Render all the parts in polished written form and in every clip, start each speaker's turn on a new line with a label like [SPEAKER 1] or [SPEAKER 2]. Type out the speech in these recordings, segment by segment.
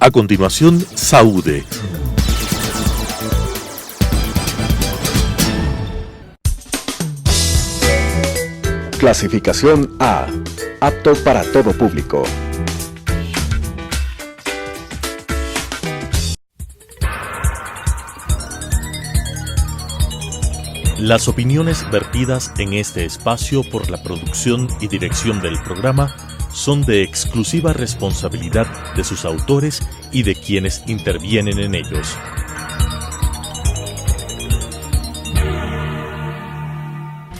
[SPEAKER 1] A continuación, Saúde.
[SPEAKER 2] Clasificación A. Apto para todo público.
[SPEAKER 1] Las opiniones vertidas en este espacio por la producción y dirección del programa son de exclusiva responsabilidad de sus autores y de quienes intervienen en ellos.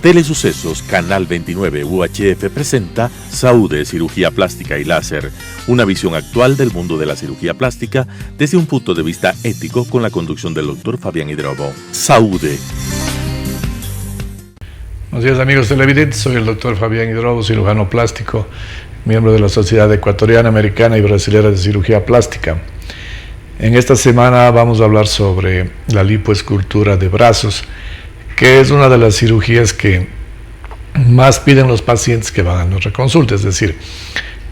[SPEAKER 1] Telesucesos Canal 29 UHF presenta Saúde, Cirugía Plástica y Láser, una visión actual del mundo de la cirugía plástica desde un punto de vista ético con la conducción del Dr. Fabián Hidrobo. Saúde.
[SPEAKER 3] Buenos días, amigos televidentes, soy el Dr. Fabián Hidrobo, cirujano plástico, miembro de la Sociedad Ecuatoriana, Americana y Brasilera de Cirugía Plástica. En esta semana vamos a hablar sobre la lipoescultura de brazos, que es una de las cirugías que más piden los pacientes que van a nuestra consulta. Es decir,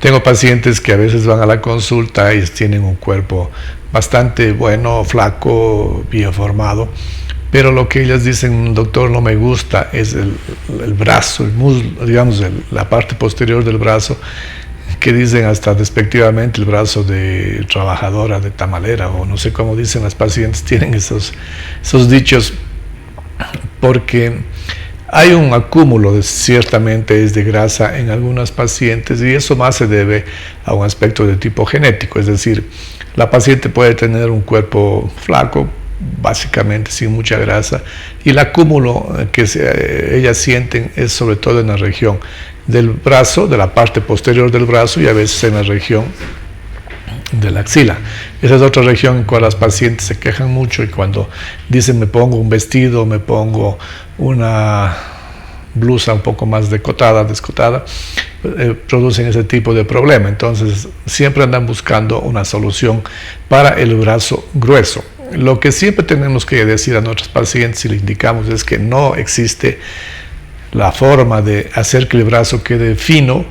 [SPEAKER 3] tengo pacientes que a veces van a la consulta y tienen un cuerpo bastante bueno, flaco, bien formado, pero lo que ellas dicen, doctor, no me gusta, es el brazo, el muslo, digamos, la parte posterior del brazo, que dicen hasta despectivamente el brazo de trabajadora, de tamalera, o no sé cómo dicen las pacientes, tienen esos dichos, porque hay un acúmulo, ciertamente es de grasa en algunas pacientes, y eso más se debe a un aspecto de tipo genético, es decir, la paciente puede tener un cuerpo flaco, básicamente sin mucha grasa, y el acúmulo que ellas sienten es sobre todo en la región del brazo, de la parte posterior del brazo, y a veces en la región de la axila. Esa es otra región en la cual las pacientes se quejan mucho, y cuando dicen me pongo un vestido, me pongo una blusa un poco más descotada, producen ese tipo de problema. Entonces siempre andan buscando una solución para el brazo grueso. Lo que siempre tenemos que decir a nuestros pacientes y le indicamos es que no existe la forma de hacer que el brazo quede fino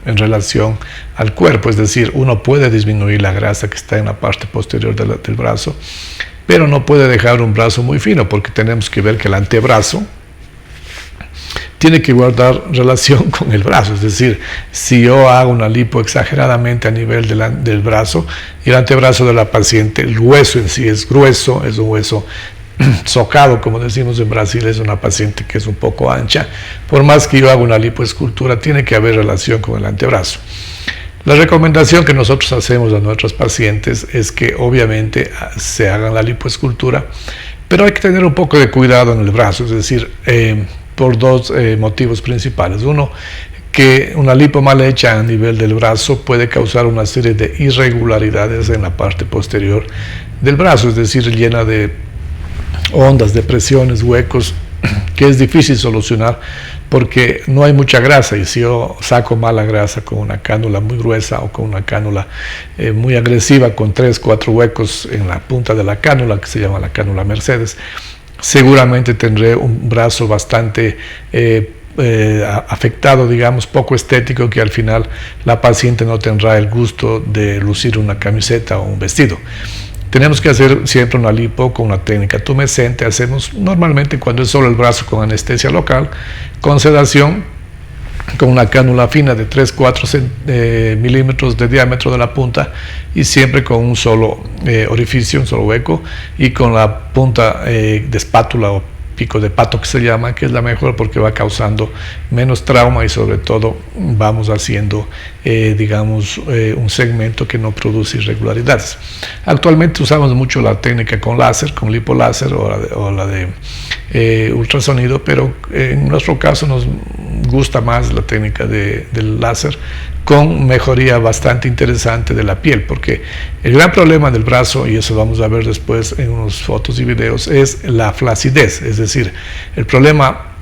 [SPEAKER 3] en relación al cuerpo, es decir, uno puede disminuir la grasa que está en la parte posterior del brazo, pero no puede dejar un brazo muy fino, porque tenemos que ver que el antebrazo tiene que guardar relación con el brazo. Es decir, si yo hago una lipo exageradamente a nivel del brazo, y el antebrazo de la paciente, el hueso en sí es grueso, es un hueso socado, como decimos en Brasil, es una paciente que es un poco ancha, por más que yo haga una lipoescultura, tiene que haber relación con el antebrazo. La recomendación que nosotros hacemos a nuestros pacientes es que obviamente se hagan la lipoescultura, pero hay que tener un poco de cuidado en el brazo, es decir, por dos motivos principales. Uno, que una lipo mal hecha a nivel del brazo puede causar una serie de irregularidades en la parte posterior del brazo, es decir, llena de ondas, depresiones, huecos, que es difícil solucionar porque no hay mucha grasa, y si yo saco mala grasa con una cánula muy gruesa o con una cánula muy agresiva con 3-4 huecos en la punta de la cánula, que se llama la cánula Mercedes, seguramente tendré un brazo bastante afectado, digamos, poco estético, que al final la paciente no tendrá el gusto de lucir una camiseta o un vestido. Tenemos que hacer siempre una lipo con una técnica tumescente. Hacemos normalmente cuando es solo el brazo con anestesia local, con sedación, con una cánula fina de 3-4 milímetros de diámetro de la punta, y siempre con un solo orificio, un solo hueco, y con la punta de espátula o pico de pato, que se llama, que es la mejor porque va causando menos trauma, y sobre todo vamos haciendo digamos un segmento que no produce irregularidades. Actualmente usamos mucho la técnica con láser, con lipoláser, o la de ultrasonido, pero en nuestro caso nos gusta más la técnica del láser, con mejoría bastante interesante de la piel, porque el gran problema del brazo, y eso vamos a ver después en unas fotos y videos, es la flacidez. Es decir, el problema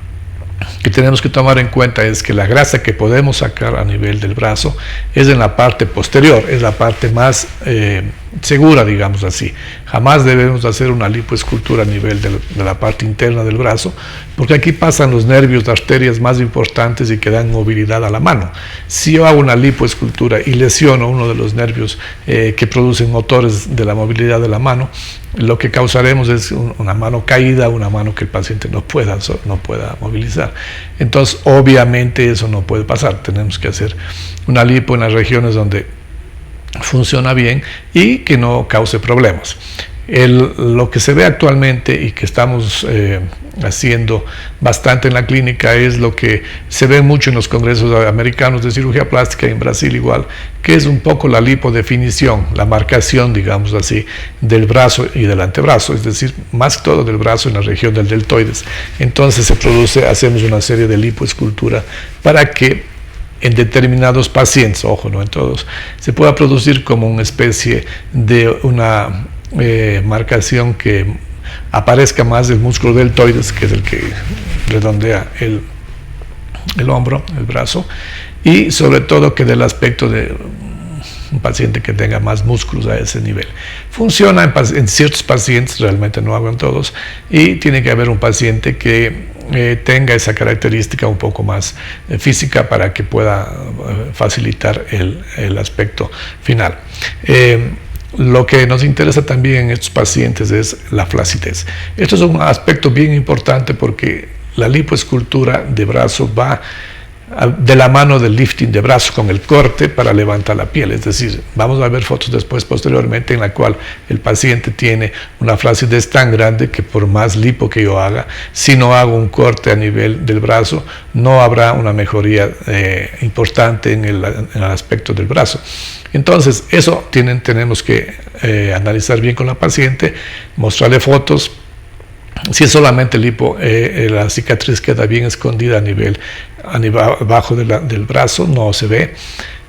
[SPEAKER 3] que tenemos que tomar en cuenta es que la grasa que podemos sacar a nivel del brazo es en la parte posterior, es la parte más segura, digamos así. Jamás debemos hacer una lipoescultura a nivel de la parte interna del brazo, porque aquí pasan los nervios, las arterias más importantes y que dan movilidad a la mano. Si yo hago una lipoescultura y lesiono uno de los nervios que producen motores de la movilidad de la mano, lo que causaremos es una mano caída, una mano que el paciente no pueda movilizar. Entonces, obviamente eso no puede pasar. Tenemos que hacer una lipo en las regiones donde funciona bien y que no cause problemas. Lo que se ve actualmente y que estamos haciendo bastante en la clínica es lo que se ve mucho en los congresos americanos de cirugía plástica y en Brasil igual, que es un poco la lipodefinición, la marcación, digamos así, del brazo y del antebrazo, es decir, más que todo del brazo en la región del deltoides. Entonces hacemos una serie de lipoescultura para que en determinados pacientes, ojo, no en todos, se pueda producir como una especie de una marcación que aparezca más del músculo deltoides, que es el que redondea el hombro, el brazo, y sobre todo que del aspecto de un paciente que tenga más músculos a ese nivel. Funciona en ciertos pacientes, realmente no hago en todos, y tiene que haber un paciente que tenga esa característica un poco más física para que pueda facilitar el aspecto final. Lo que nos interesa también en estos pacientes es la flacidez. Esto es un aspecto bien importante porque la lipoescultura de brazo va de la mano del lifting de brazo con el corte para levantar la piel, es decir, vamos a ver fotos después posteriormente en la cual el paciente tiene una flacidez tan grande que por más lipo que yo haga, si no hago un corte a nivel del brazo, no habrá una mejoría importante en el aspecto del brazo. Entonces, eso tenemos que analizar bien con la paciente, mostrarle fotos. Si es solamente lipo, la cicatriz queda bien escondida a nivel abajo del brazo, no se ve.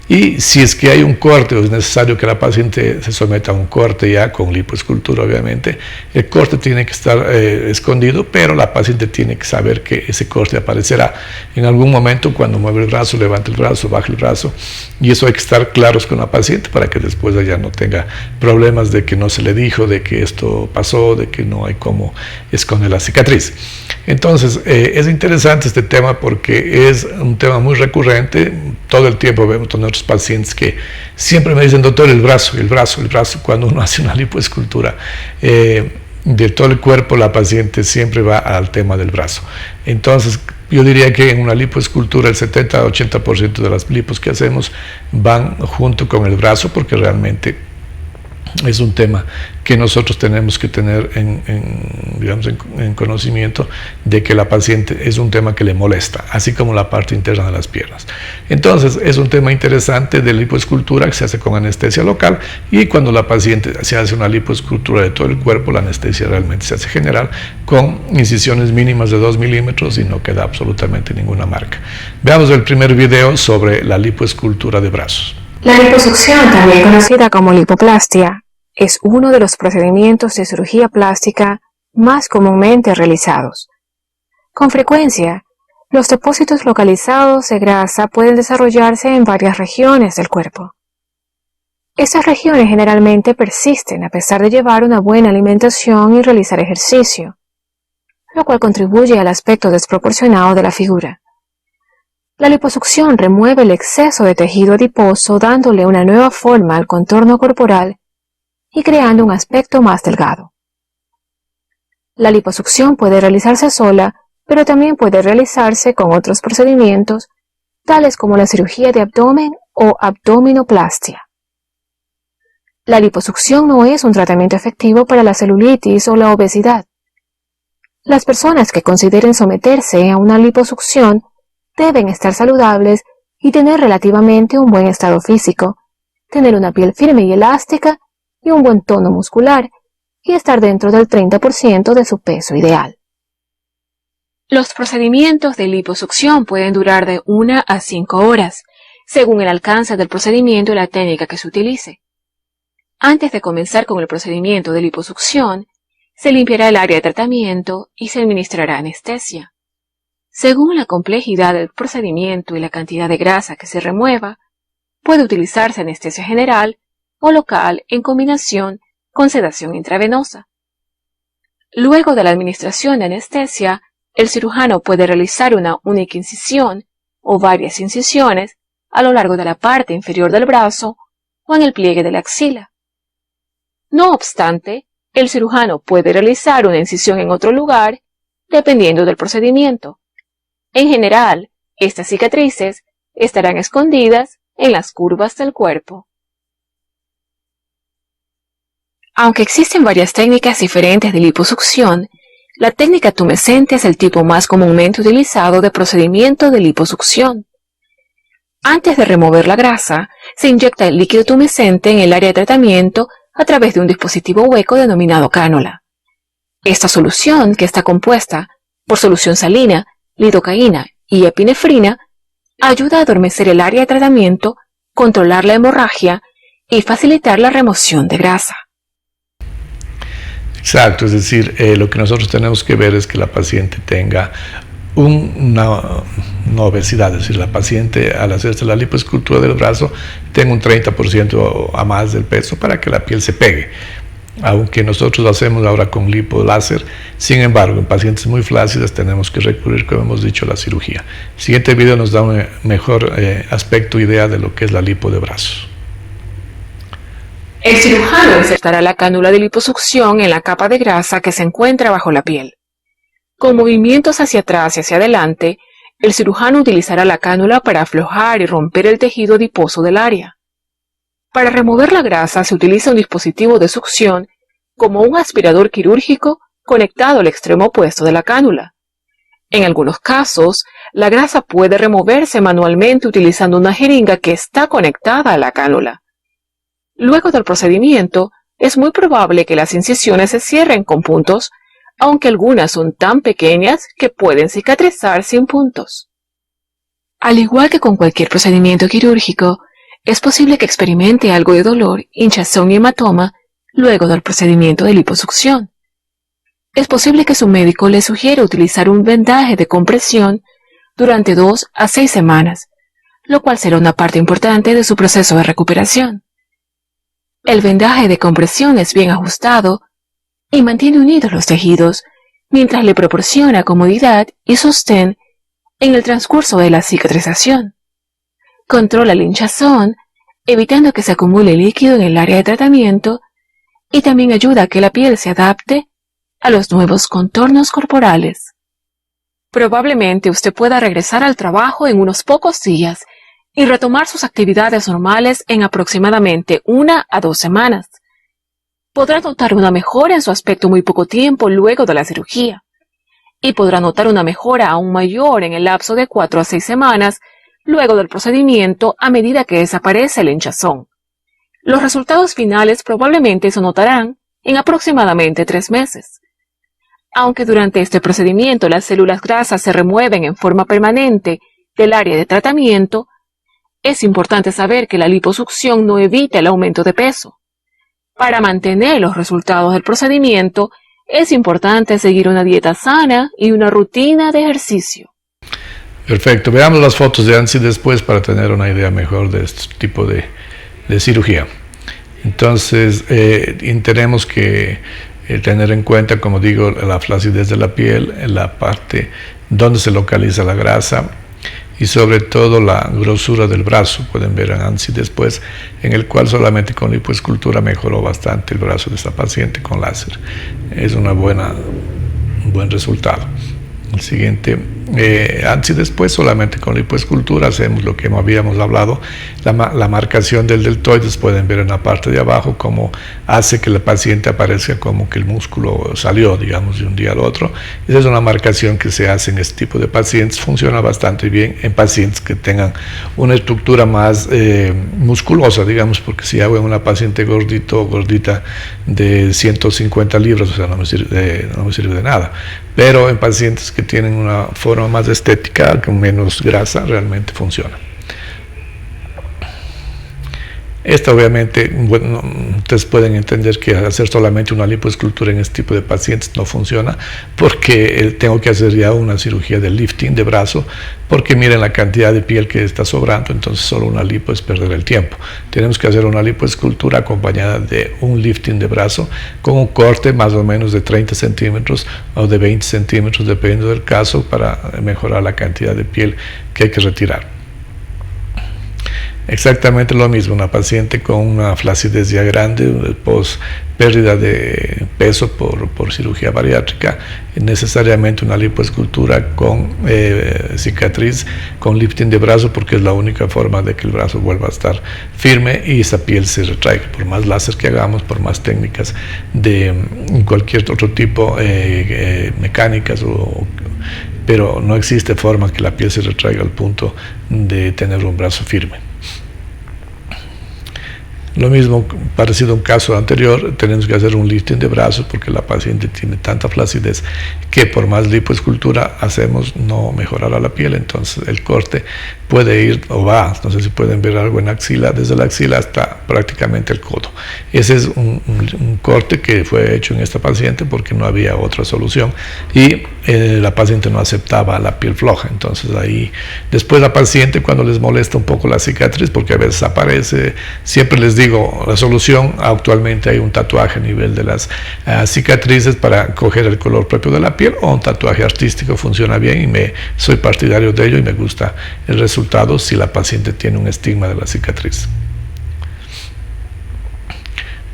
[SPEAKER 3] Y si es que hay un corte o es necesario que la paciente se someta a un corte ya con lipoescultura, obviamente, el corte tiene que estar escondido, pero la paciente tiene que saber que ese corte aparecerá en algún momento cuando mueve el brazo, levante el brazo, baje el brazo, y eso hay que estar claros con la paciente para que después ella no tenga problemas de que no se le dijo, de que esto pasó, de que no hay cómo esconder la cicatriz. Entonces, es interesante este tema porque es un tema muy recurrente. Todo el tiempo vemos a nuestros pacientes que siempre me dicen, doctor, el brazo, cuando uno hace una lipoescultura de todo el cuerpo, la paciente siempre va al tema del brazo. Entonces, yo diría que en una lipoescultura el 70-80% de las lipos que hacemos van junto con el brazo porque realmente es un tema que nosotros tenemos que tener en conocimiento de que la paciente es un tema que le molesta, así como la parte interna de las piernas. Entonces, es un tema interesante de lipoescultura que se hace con anestesia local y cuando la paciente se hace una lipoescultura de todo el cuerpo, la anestesia realmente se hace general con incisiones mínimas de 2 milímetros y no queda absolutamente ninguna marca. Veamos el primer video sobre la lipoescultura de brazos.
[SPEAKER 4] La liposucción, también conocida como lipoplastia, es uno de los procedimientos de cirugía plástica más comúnmente realizados. Con frecuencia, los depósitos localizados de grasa pueden desarrollarse en varias regiones del cuerpo. Estas regiones generalmente persisten a pesar de llevar una buena alimentación y realizar ejercicio, lo cual contribuye al aspecto desproporcionado de la figura. La liposucción remueve el exceso de tejido adiposo dándole una nueva forma al contorno corporal y creando un aspecto más delgado. La liposucción puede realizarse sola, pero también puede realizarse con otros procedimientos, tales como la cirugía de abdomen o abdominoplastia. La liposucción no es un tratamiento efectivo para la celulitis o la obesidad. Las personas que consideren someterse a una liposucción deben estar saludables y tener relativamente un buen estado físico, tener una piel firme y elástica y un buen tono muscular, y estar dentro del 30% de su peso ideal. Los procedimientos de liposucción pueden durar de 1 a 5 horas, según el alcance del procedimiento y la técnica que se utilice. Antes de comenzar con el procedimiento de liposucción, se limpiará el área de tratamiento y se administrará anestesia. Según la complejidad del procedimiento y la cantidad de grasa que se remueva, puede utilizarse anestesia general o local en combinación con sedación intravenosa. Luego de la administración de anestesia, el cirujano puede realizar una única incisión o varias incisiones a lo largo de la parte inferior del brazo o en el pliegue de la axila. No obstante, el cirujano puede realizar una incisión en otro lugar dependiendo del procedimiento. En general, estas cicatrices estarán escondidas en las curvas del cuerpo. Aunque existen varias técnicas diferentes de liposucción, la técnica tumescente es el tipo más comúnmente utilizado de procedimiento de liposucción. Antes de remover la grasa, se inyecta el líquido tumescente en el área de tratamiento a través de un dispositivo hueco denominado cánula. Esta solución, que está compuesta por solución salina, lidocaína y epinefrina, ayuda a adormecer el área de tratamiento, controlar la hemorragia y facilitar la remoción de grasa.
[SPEAKER 3] Exacto, es decir, lo que nosotros tenemos que ver es que la paciente tenga una obesidad, es decir, la paciente al hacerse la lipoescultura del brazo tenga un 30% a más del peso para que la piel se pegue. Aunque nosotros lo hacemos ahora con lipoláser, sin embargo, en pacientes muy flácidas tenemos que recurrir, como hemos dicho, a la cirugía. El siguiente video nos da un mejor aspecto, idea de lo que es la lipo de brazo.
[SPEAKER 4] El cirujano insertará la cánula de liposucción en la capa de grasa que se encuentra bajo la piel. Con movimientos hacia atrás y hacia adelante, el cirujano utilizará la cánula para aflojar y romper el tejido adiposo del área. Para remover la grasa se utiliza un dispositivo de succión como un aspirador quirúrgico conectado al extremo opuesto de la cánula. En algunos casos, la grasa puede removerse manualmente utilizando una jeringa que está conectada a la cánula. Luego del procedimiento, es muy probable que las incisiones se cierren con puntos, aunque algunas son tan pequeñas que pueden cicatrizar sin puntos. Al igual que con cualquier procedimiento quirúrgico, es posible que experimente algo de dolor, hinchazón y hematoma luego del procedimiento de liposucción. Es posible que su médico le sugiera utilizar un vendaje de compresión durante 2 a 6 semanas, lo cual será una parte importante de su proceso de recuperación. El vendaje de compresión es bien ajustado y mantiene unidos los tejidos, mientras le proporciona comodidad y sostén en el transcurso de la cicatrización. Controla el hinchazón, evitando que se acumule líquido en el área de tratamiento, y también ayuda a que la piel se adapte a los nuevos contornos corporales. Probablemente usted pueda regresar al trabajo en unos pocos días y retomar sus actividades normales en aproximadamente 1 a 2 semanas. Podrá notar una mejora en su aspecto muy poco tiempo luego de la cirugía, y podrá notar una mejora aún mayor en el lapso de 4 a 6 semanas luego del procedimiento a medida que desaparece el hinchazón. Los resultados finales probablemente se notarán en aproximadamente 3 meses. Aunque durante este procedimiento las células grasas se remueven en forma permanente del área de tratamiento, es importante saber que la liposucción no evita el aumento de peso. Para mantener los resultados del procedimiento, es importante seguir una dieta sana y una rutina de ejercicio.
[SPEAKER 3] Perfecto, veamos las fotos de antes y después para tener una idea mejor de este tipo de cirugía. Entonces, tenemos que tener en cuenta, como digo, la flacidez de la piel, en la parte donde se localiza la grasa, y sobre todo la grosura del brazo. Pueden ver antes y después, en el cual solamente con lipoescultura mejoró bastante el brazo de esta paciente con láser. Es un buen resultado. El siguiente, antes y después solamente con lipoescultura hacemos lo que habíamos hablado, la marcación del deltoides. Pueden ver en la parte de abajo cómo hace que la paciente aparezca como que el músculo salió, digamos, de un día al otro. Esa es una marcación que se hace en este tipo de pacientes, funciona bastante bien en pacientes que tengan una estructura más musculosa, digamos, porque si hago en una paciente gordito o gordita de 150 libras, o sea, no me sirve de nada. Pero en pacientes que tienen una forma más estética, con menos grasa, realmente funciona. Esta obviamente, bueno, ustedes pueden entender que hacer solamente una lipoescultura en este tipo de pacientes no funciona, porque tengo que hacer ya una cirugía de lifting de brazo, porque miren la cantidad de piel que está sobrando, entonces solo una lipo es perder el tiempo. Tenemos que hacer una lipoescultura acompañada de un lifting de brazo con un corte más o menos de 30 centímetros o de 20 centímetros, dependiendo del caso, para mejorar la cantidad de piel que hay que retirar. Exactamente lo mismo, una paciente con una flacidez ya grande, post pérdida de peso por cirugía bariátrica, necesariamente una lipoescultura con cicatriz, con lifting de brazo, porque es la única forma de que el brazo vuelva a estar firme y esa piel se retraiga. Por más láser que hagamos, por más técnicas de cualquier otro tipo, mecánicas, pero no existe forma que la piel se retraiga al punto de tener un brazo firme. Lo mismo, parecido a un caso anterior, tenemos que hacer un lifting de brazos porque la paciente tiene tanta flacidez que por más lipoescultura hacemos no mejorará la piel, entonces el corte puede ir o va, no sé si pueden ver algo en axila, desde la axila hasta prácticamente el codo. Ese es un corte que fue hecho en esta paciente porque no había otra solución y la paciente no aceptaba la piel floja, entonces ahí después la paciente, cuando les molesta un poco la cicatriz, porque a veces aparece, siempre les digo, la solución, actualmente hay un tatuaje a nivel de las cicatrices para coger el color propio de la piel, o un tatuaje artístico funciona bien y soy partidario de ello y me gusta el resultado si la paciente tiene un estigma de la cicatriz.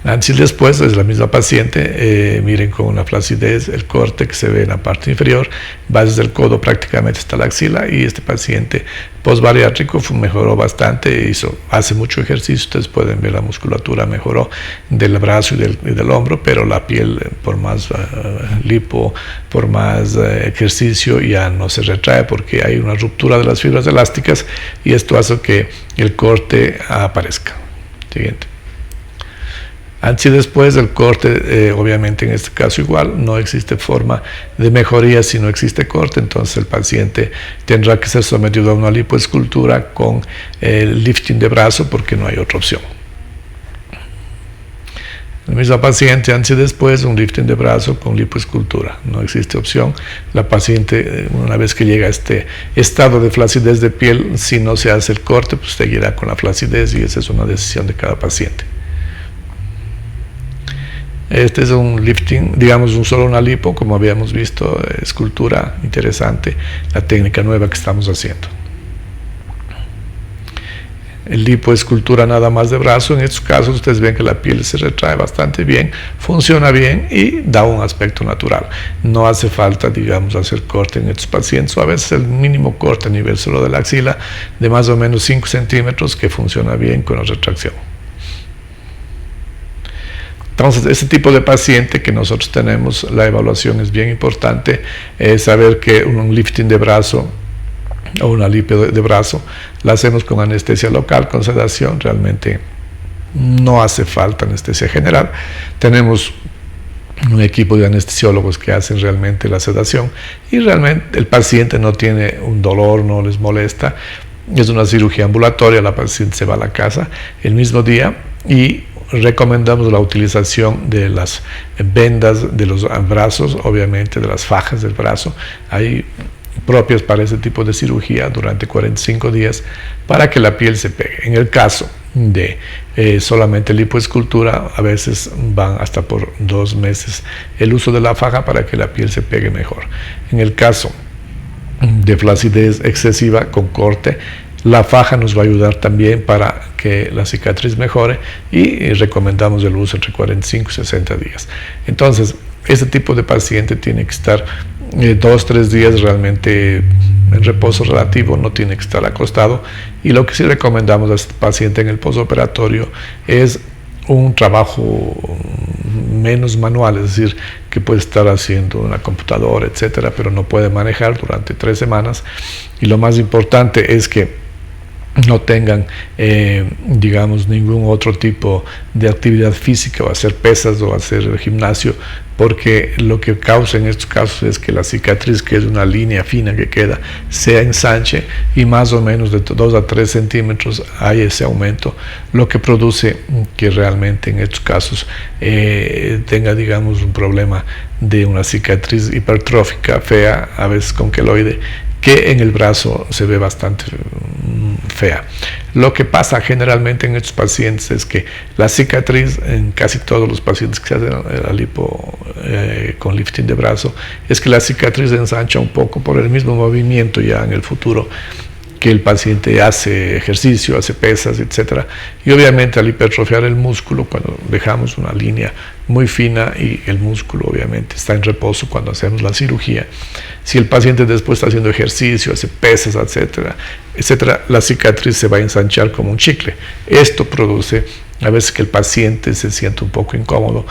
[SPEAKER 3] Antes y después es la misma paciente, miren con una flacidez, el corte que se ve en la parte inferior va desde el codo prácticamente hasta la axila, y este paciente postbariátrico mejoró bastante, hace mucho ejercicio, ustedes pueden ver la musculatura mejoró del brazo y del hombro, pero la piel por más lipo, por más ejercicio ya no se retrae porque hay una ruptura de las fibras elásticas y esto hace que el corte aparezca. Siguiente. Antes y después del corte, obviamente en este caso igual, no existe forma de mejoría si no existe corte, entonces el paciente tendrá que ser sometido a una lipoescultura con el lifting de brazo porque no hay otra opción. La misma paciente, antes y después, un lifting de brazo con lipoescultura, no existe opción. La paciente, una vez que llega a este estado de flacidez de piel, si no se hace el corte, pues seguirá con la flacidez y esa es una decisión de cada paciente. Este es un lifting, digamos solo una lipo, como habíamos visto, escultura interesante, la técnica nueva que estamos haciendo. El lipoescultura nada más de brazo, en estos casos ustedes ven que la piel se retrae bastante bien, funciona bien y da un aspecto natural. No hace falta, digamos, hacer corte en estos pacientes, o a veces el mínimo corte a nivel solo de la axila de más o menos 5 centímetros que funciona bien con la retracción. Entonces, este tipo de paciente que nosotros tenemos, la evaluación es bien importante, saber que un lifting de brazo o una lipo de brazo la hacemos con anestesia local, con sedación, realmente no hace falta anestesia general. Tenemos un equipo de anestesiólogos que hacen realmente la sedación y realmente el paciente no tiene un dolor, no les molesta. Es una cirugía ambulatoria, la paciente se va a la casa el mismo día y recomendamos la utilización de las vendas de los brazos, obviamente de las fajas del brazo, hay propias para ese tipo de cirugía durante 45 días para que la piel se pegue. En el caso de solamente lipoescultura, a veces van hasta por 2 meses el uso de la faja para que la piel se pegue mejor. En el caso de flacidez excesiva con corte, la faja nos va a ayudar también para que la cicatriz mejore y recomendamos el uso entre 45 y 60 días. Entonces, este tipo de paciente tiene que estar 2-3 días realmente en reposo relativo, no tiene que estar acostado, y lo que sí recomendamos a este paciente en el postoperatorio es un trabajo menos manual, es decir, que puede estar haciendo una computadora, etcétera, pero no puede manejar durante 3 semanas, y lo más importante es que no tengan, digamos, ningún otro tipo de actividad física, o hacer pesas o hacer gimnasio, porque lo que causa en estos casos es que la cicatriz, que es una línea fina que queda, se ensanche y más o menos de 2 a 3 centímetros hay ese aumento, lo que produce que realmente en estos casos tenga, digamos, un problema de una cicatriz hipertrófica fea, a veces con queloide, que en el brazo se ve bastante fea. Lo que pasa generalmente en estos pacientes es que la cicatriz, en casi todos los pacientes que se hacen la lipo con lifting de brazo, es que la cicatriz se ensancha un poco por el mismo movimiento ya en el futuro que el paciente hace ejercicio, hace pesas, etcétera, y obviamente al hipertrofiar el músculo, cuando dejamos una línea muy fina y el músculo obviamente está en reposo cuando hacemos la cirugía, si el paciente después está haciendo ejercicio, hace pesas, etcétera, etcétera, la cicatriz se va a ensanchar como un chicle. Esto produce a veces que el paciente se siente un poco incómodo,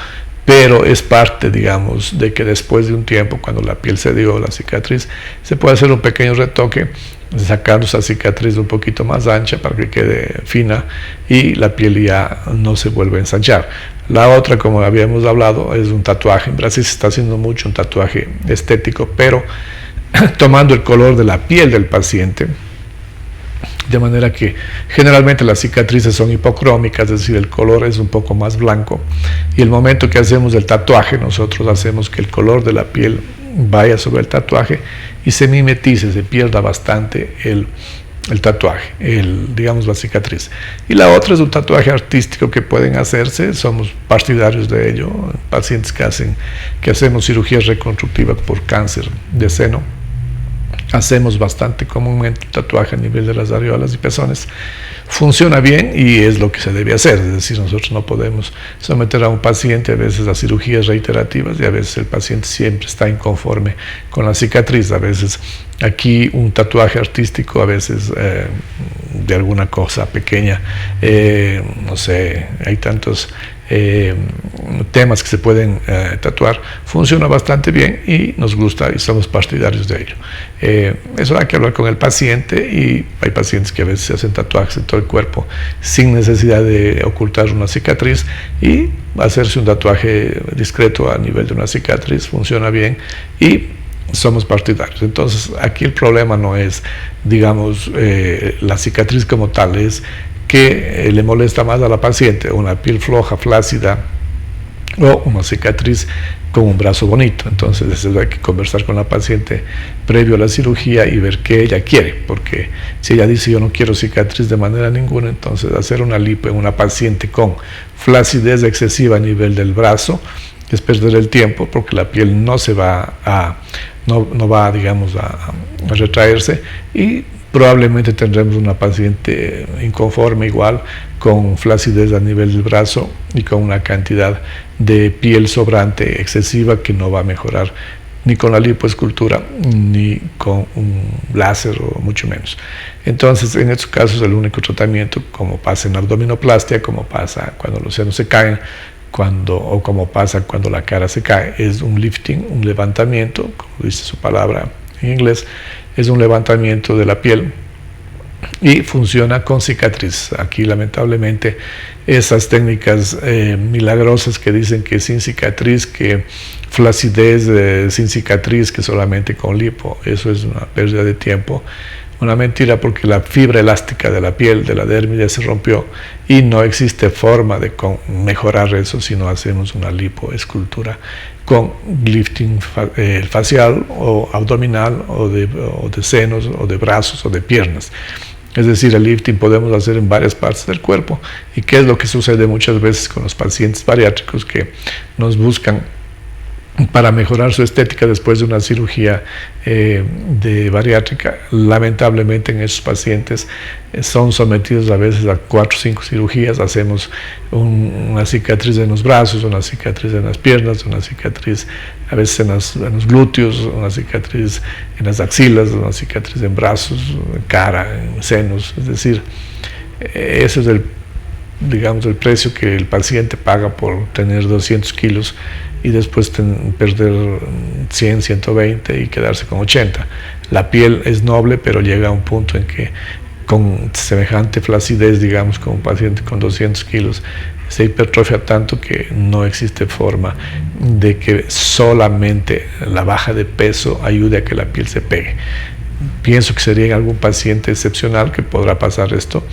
[SPEAKER 3] pero es parte, digamos, de que después de un tiempo, cuando la piel se dio la cicatriz, se puede hacer un pequeño retoque, sacar esa cicatriz un poquito más ancha para que quede fina y la piel ya no se vuelve a ensanchar. La otra, como habíamos hablado, es un tatuaje. En Brasil se está haciendo mucho un tatuaje estético, pero tomando el color de la piel del paciente, de manera que generalmente las cicatrices son hipocrómicas, es decir, el color es un poco más blanco, y el momento que hacemos el tatuaje, nosotros hacemos que el color de la piel vaya sobre el tatuaje y se mimetice, se pierda bastante el tatuaje, digamos la cicatriz. Y la otra es un tatuaje artístico que pueden hacerse, somos partidarios de ello, pacientes que hacemos cirugía reconstructiva por cáncer de seno. Hacemos bastante comúnmente un tatuaje a nivel de las areolas y pezones. Funciona bien y es lo que se debe hacer, es decir, nosotros no podemos someter a un paciente a veces a cirugías reiterativas y a veces el paciente siempre está inconforme con la cicatriz. A veces aquí un tatuaje artístico, a veces de alguna cosa pequeña, no sé, hay tantos temas que se pueden tatuar, funciona bastante bien y nos gusta y somos partidarios de ello. Eso hay que hablar con el paciente, y hay pacientes que a veces se hacen tatuajes en todo el cuerpo sin necesidad de ocultar una cicatriz, y hacerse un tatuaje discreto a nivel de una cicatriz funciona bien y somos partidarios. Entonces aquí el problema no es, digamos, la cicatriz como tal, es que le molesta más a la paciente una piel floja, flácida, o una cicatriz con un brazo bonito. Entonces eso hay que conversar con la paciente previo a la cirugía y ver qué ella quiere, porque si ella dice yo no quiero cicatriz de manera ninguna, entonces hacer una lipo en una paciente con flacidez excesiva a nivel del brazo es perder el tiempo, porque la piel no se va no va, digamos, a retraerse, y probablemente tendremos una paciente inconforme igual, con flacidez a nivel del brazo y con una cantidad de piel sobrante excesiva que no va a mejorar ni con la lipoescultura ni con un láser, o mucho menos. Entonces, en estos casos, el único tratamiento, como pasa en abdominoplastia, como pasa cuando los senos se caen, o como pasa cuando la cara se cae, es un lifting, un levantamiento, como dice su palabra en inglés, es un levantamiento de la piel y funciona con cicatriz. Aquí lamentablemente esas técnicas milagrosas que dicen que sin cicatriz, que flacidez sin cicatriz, que solamente con lipo, eso es una pérdida de tiempo, una mentira, porque la fibra elástica de la piel, de la dermis, ya se rompió y no existe forma de mejorar eso si no hacemos una lipoescultura con lifting facial o abdominal, o de senos, o de brazos, o de piernas. Es decir, el lifting podemos hacer en varias partes del cuerpo. ¿Y qué es lo que sucede muchas veces con los pacientes bariátricos que nos buscan para mejorar su estética después de una cirugía de bariátrica? Lamentablemente en esos pacientes son sometidos a veces a 4 o 5 cirugías. Hacemos una cicatriz en los brazos, una cicatriz en las piernas, una cicatriz a veces en los glúteos, una cicatriz en las axilas, una cicatriz en brazos, en cara, en senos. Es decir, ese es digamos, el precio que el paciente paga por tener 200 kilos y después perder 100, 120 y quedarse con 80. La piel es noble, pero llega a un punto en que con semejante flacidez, digamos, como un paciente con 200 kilos, se hipertrofia tanto que no existe forma de que solamente la baja de peso ayude a que la piel se pegue. Pienso que sería en algún paciente excepcional que podrá pasar esto,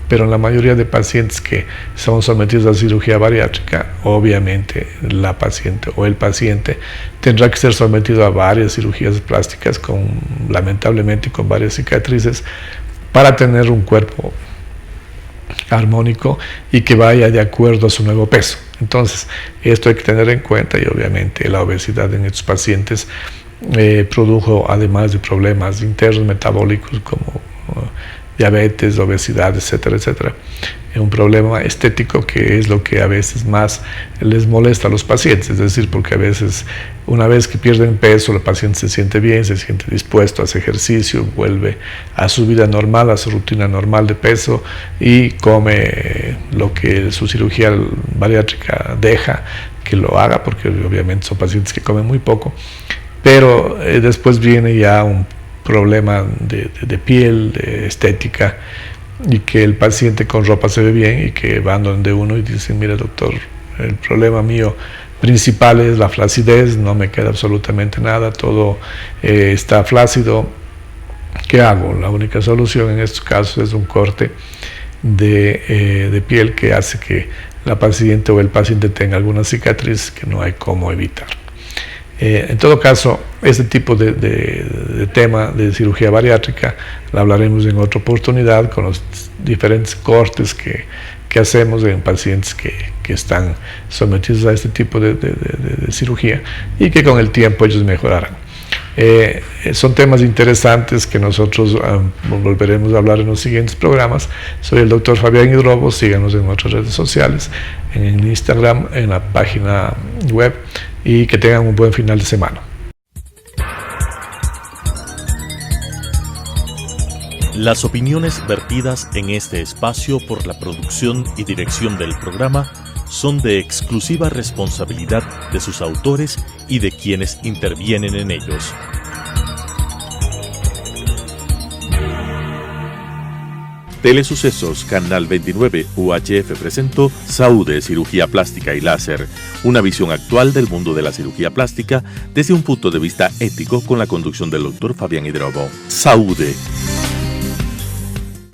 [SPEAKER 3] pero en la mayoría de pacientes que son sometidos a cirugía bariátrica, obviamente la paciente o el paciente tendrá que ser sometido a varias cirugías plásticas, lamentablemente con varias cicatrices, para tener un cuerpo armónico y que vaya de acuerdo a su nuevo peso. Entonces, esto hay que tener en cuenta, y obviamente la obesidad en estos pacientes produjo, además de problemas internos metabólicos como diabetes, obesidad, etcétera, etcétera, un problema estético que es lo que a veces más les molesta a los pacientes, es decir, porque a veces una vez que pierden peso, el paciente se siente bien, se siente dispuesto, hace ejercicio, vuelve a su vida normal, a su rutina normal de peso y come lo que su cirugía bariátrica deja que lo haga, porque obviamente son pacientes que comen muy poco, pero después viene ya un problema de piel, de estética, y que el paciente con ropa se ve bien y que van donde uno y dicen: mira, doctor, el problema mío principal es la flacidez, no me queda absolutamente nada, todo está flácido, ¿qué hago? La única solución en estos casos es un corte de piel que hace que la paciente o el paciente tenga alguna cicatriz que no hay cómo evitar. En todo caso, este tipo de tema de cirugía bariátrica lo hablaremos en otra oportunidad con los diferentes cortes que hacemos en pacientes que están sometidos a este tipo de cirugía y que con el tiempo ellos mejorarán. Son temas interesantes que nosotros volveremos a hablar en los siguientes programas. Soy el doctor Fabián Hidrobo, síganos en nuestras redes sociales, en Instagram, en la página web, y que tengan un buen final de semana.
[SPEAKER 1] Las opiniones vertidas en este espacio por la producción y dirección del programa son de exclusiva responsabilidad de sus autores y de quienes intervienen en ellos. Telesucesos Canal 29 UHF presentó Saúde, Cirugía Plástica y Láser, una visión actual del mundo de la cirugía plástica desde un punto de vista ético, con la conducción del doctor Fabián Hidrobo. Saúde.